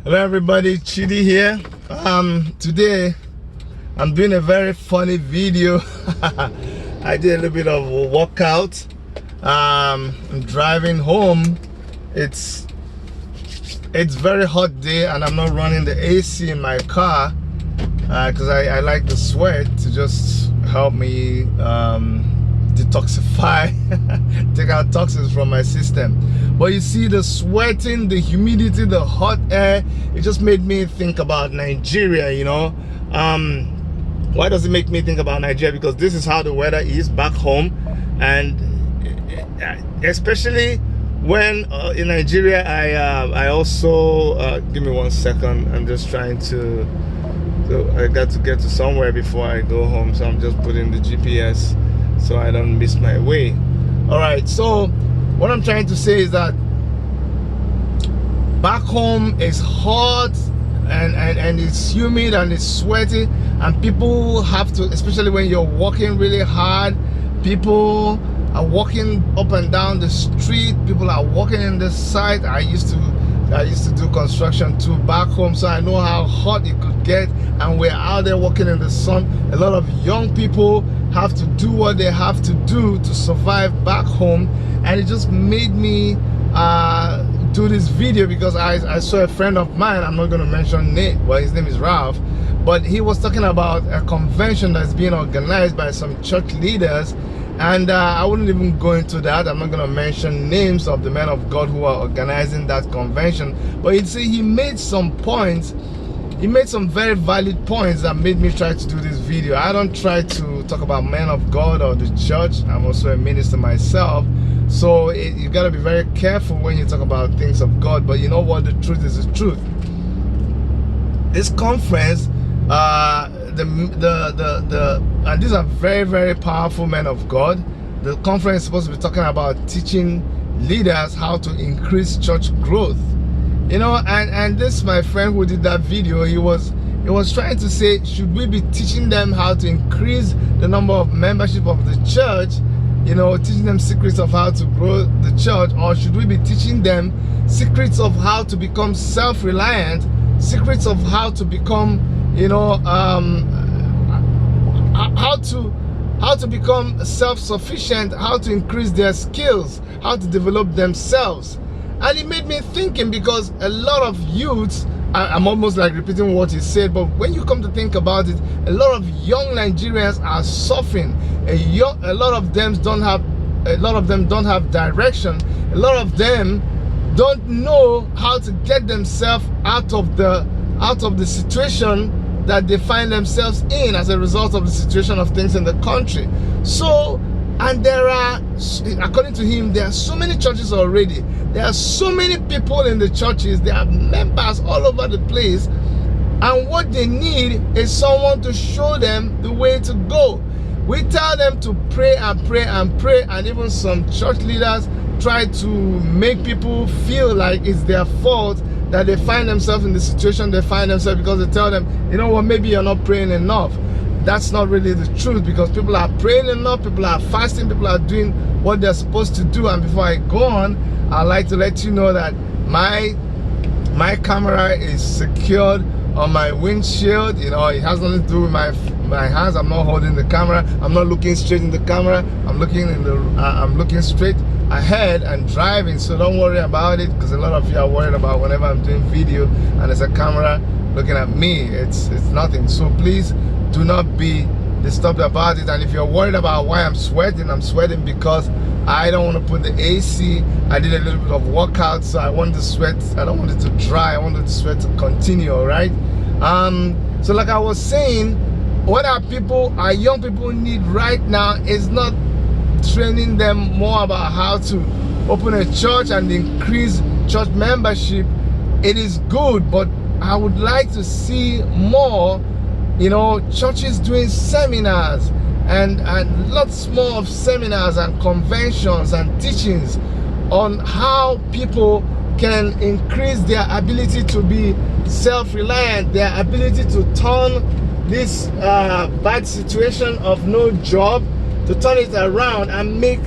Hello everybody, Chidi here. Today I'm doing a very funny video. I did a little bit of a workout. I'm driving home. It's very hot day and I'm not running the AC in my car because I like the sweat to just help me detoxify, take out toxins from my system. But you see, the sweating, the humidity, the hot air, it just made me think about Nigeria, you know. Why does it make me think about Nigeria? Because this is how the weather is back home, and especially when in Nigeria, I also give me 1 second. I'm just trying to. So I got to get to somewhere before I go home, so I'm just putting the GPS so I don't miss my way. All right, so what I'm trying to say is that back home is hot and it's humid and it's sweaty, and people have to, especially when you're walking really hard, people are walking up and down the street, people are walking in the side. I used to do construction too back home, so I know how hot it could get, and we're out there walking in the sun. A lot of young people have to do what they have to do to survive back home, and it just made me do this video because I saw a friend of mine, I'm not going to mention name, well, his name is Ralph, but he was talking about a convention that's being organized by some church leaders, and I wouldn't even go into that. I'm not going to mention names of the men of God who are organizing that convention, but you see, he made some points. He made some very valid points that made me try to do this video. I don't try to talk about men of God or the church. I'm also a minister myself. So you got to be very careful when you talk about things of God. But you know what? The truth is the truth. This conference, and these are very, very powerful men of God. The conference is supposed to be talking about teaching leaders how to increase church growth. You know, and this, my friend who did that video, he was trying to say, should we be teaching them how to increase the number of membership of the church, you know, teaching them secrets of how to grow the church, or should we be teaching them secrets of how to become self-reliant, secrets of how to become, you know, how to become self-sufficient, how to increase their skills, how to develop themselves. And it made me thinking, because a lot of youths, I'm almost like repeating what he said, but when you come to think about it, a lot of young Nigerians are suffering. A lot of them don't have direction. A lot of them don't know how to get themselves out of the situation that they find themselves in as a result of the situation of things in the country. So, and there are, according to him, there are so many churches already. There are so many people in the churches. There are members all over the place. And what they need is someone to show them the way to go. We tell them to pray and pray and pray. And even some church leaders try to make people feel like it's their fault that they find themselves in the situation they find themselves, because they tell them, you know what, maybe you're not praying enough. That's not really the truth, because people are praying enough, people are fasting, people are doing what they're supposed to do. And before I go on, I'd like to let you know that my camera is secured on my windshield. You know, it has nothing to do with my hands. I'm not holding the camera. I'm not looking straight in the camera. I'm looking straight ahead and driving. So don't worry about it, because a lot of you are worried about whenever I'm doing video and there's a camera looking at me. It's nothing. So please do not be disturbed about it. And if you're worried about why I'm sweating because I don't want to put the AC. I did a little bit of workout, so I want the sweat. I don't want it to dry. I wanted the sweat to continue. All right. So like I was saying, what our young people need right now is not training them more about how to open a church and increase church membership. It is good, but I would like to see more, you know, churches doing seminars and lots more of seminars and conventions and teachings on how people can increase their ability to be self-reliant, their ability to turn this bad situation of no job, to turn it around and make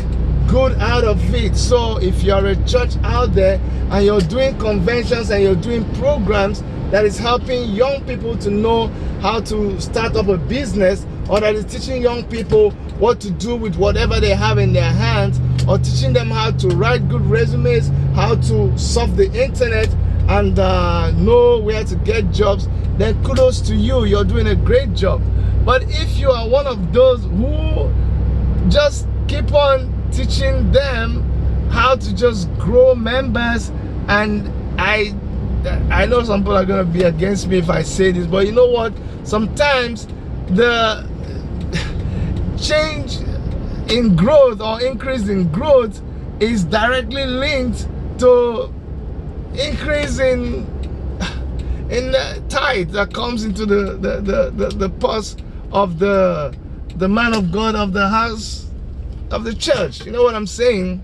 good out of it. So if you're a church out there and you're doing conventions and you're doing programs that is helping young people to know how to start up a business, or that is teaching young people what to do with whatever they have in their hands, or teaching them how to write good resumes, how to surf the internet and know where to get jobs, then kudos to you. You're doing a great job. But if you are one of those who just keep on teaching them how to just grow members, and I know some people are going to be against me if I say this, but you know what? Sometimes the change in growth or increase in growth is directly linked to increase in the tithe that comes into the purse of the man of God of the house of the church. You know what I'm saying?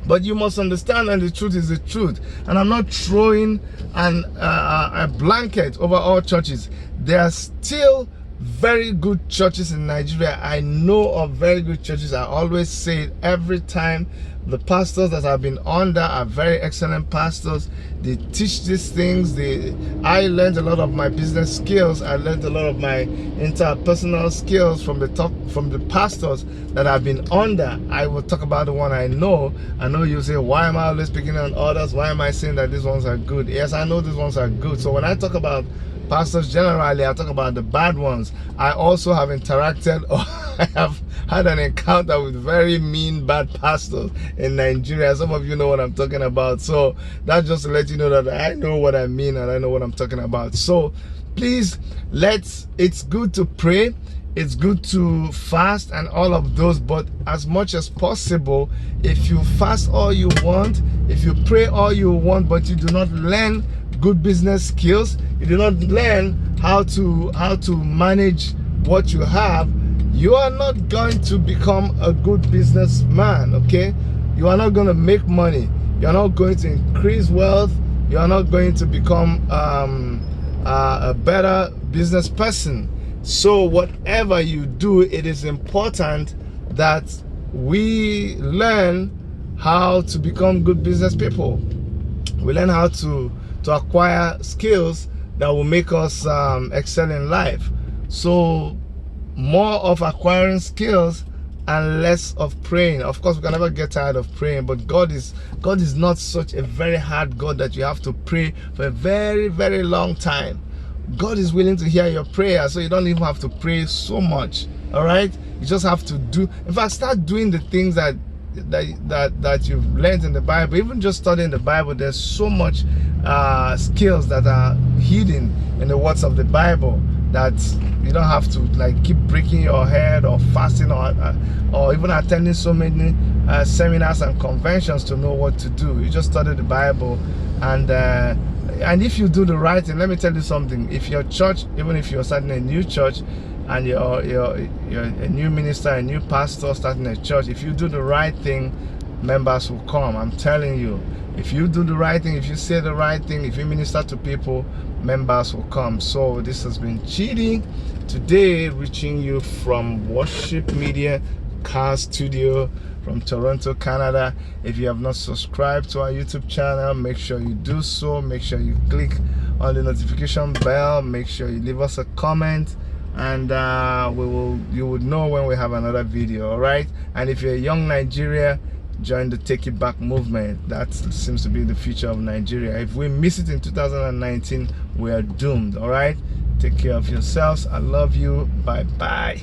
But you must understand, and the truth is the truth. And I'm not throwing a blanket over all churches. There are still very good churches in Nigeria. I know of very good churches. I always say it every time. The pastors that I've been under are very excellent pastors. They teach these things. I learned a lot of my business skills. I learned a lot of my interpersonal skills from the pastors that I've been under. I will talk about the one I know. I know you say, why am I always picking on others? Why am I saying that these ones are good? Yes, I know these ones are good. So when I talk about pastors generally, I talk about the bad ones. I also have interacted, or I have had an encounter with very mean, bad pastors in Nigeria. Some of you know what I'm talking about. So that's just to let you know that I know what I mean and I know what I'm talking about. So please, it's good to pray. It's good to fast and all of those, but as much as possible, if you fast all you want, if you pray all you want, but you do not learn good business skills, you do not learn how to manage what you have, you are not going to become a good businessman. Okay, you are not going to make money, you are not going to increase wealth, you are not going to become a better business person. So whatever you do, it is important that we learn how to become good business people. We learn how to acquire skills that will make us excel in life. So more of acquiring skills and less of praying. Of course, we can never get tired of praying, but God is not such a very hard God that you have to pray for a very, very long time. God is willing to hear your prayer, so you don't even have to pray so much. All right, you just have to do. In fact, start doing the things that you've learned in the Bible. Even just studying the Bible, there's so much skills that are hidden in the words of the Bible that you don't have to like keep breaking your head or fasting or even attending so many seminars and conventions to know what to do. You just study the Bible, and if you do the right thing, let me tell you something. If your church, even if you're starting a new church and you're a new minister, a new pastor starting a church, if you do the right thing, members will come. I'm telling you, if you do the right thing, if you say the right thing, if you minister to people, members will come. So this has been Chidi today, reaching you from Worship Media Car Studio from Toronto, Canada. If you have not subscribed to our YouTube channel, make sure you do so. Make sure you click on the notification bell. Make sure you leave us a comment, and you would know when we have another video. All right, and if you're a young Nigeria, join the Take It Back movement. That seems to be the future of Nigeria. If we miss it in 2019, we are doomed. All right, take care of yourselves. I love you. Bye bye.